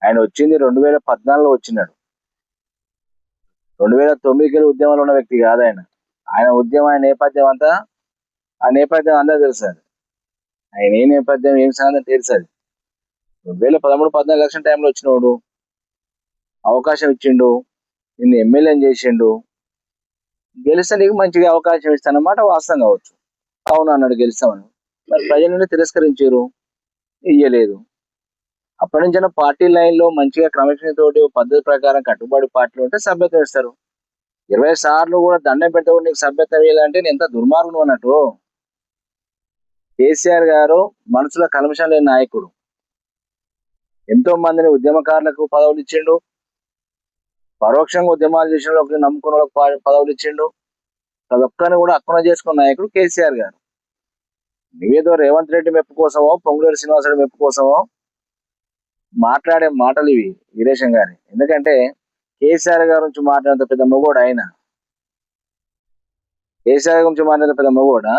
ఆయన వచ్చింది 2014లో వచ్చినాడు. 2009కి ఉద్యమంలో ఉన్న వ్యక్తి కాదు ఆయన. ఆయన ఉద్యమం, ఆయన నేపథ్యం అంతా, ఆ నేపథ్యం అందరూ తెలుసు అది. ఆయన ఏ నేపథ్యం, ఏం సంగతి తెలుసు అది. 2013-14 ఎలక్షన్ టైంలో వచ్చినోడు, అవకాశం ఇచ్చిండు, నిన్ను ఎమ్మెల్యేని చేసిండు. గెలిస్తే నీకు మంచిగా అవకాశం ఇస్తానమాట, వాస్తవం కావచ్చు. అవును అన్నాడు గెలుస్తామని. మరి ప్రజలను తిరస్కరించారు, ఇయ్యలేదు. అప్పటి నుంచైనా పార్టీ లైన్ లో మంచిగా క్రమశిక్షణ తోటి పద్ధతి ప్రకారం కట్టుబడి పార్టీలు ఉంటే సభ్యత్వం ఇస్తారు. 20 సార్లు కూడా దండం పెడితే కూడా నీకు సభ్యత్వం ఇవ్వాలంటే నేను ఎంత దుర్మార్గుడు అన్నట్టు. కేసీఆర్ గారు మనసులో కల్మషం లేని నాయకుడు. ఎంతో మందిని ఉద్యమకారులకు పదవులు ఇచ్చిండు, పరోక్షంగా ఉద్యమాలు చేసిన వాళ్ళకి, నమ్ముకున్న వాళ్ళకి పదవులు ఇచ్చిండు. ప్రతి ఒక్కరిని కూడా అక్కున చేసుకున్న నాయకుడు కేసీఆర్ గారు. నువ్వేదో రేవంత్ రెడ్డి మెప్పు కోసమో, పొంగులేరు శ్రీనివాసరెడ్డి మెప్పు కోసమో మాట్లాడే మాటలు ఇవి వీరేశం గారి. ఎందుకంటే కేసీఆర్ గారి నుంచి మాట్లాడినంత పెద్ద మొగోడు ఆయన. కేసీఆర్ గురించి మాట్లాడిన పెద్ద మొగోడా?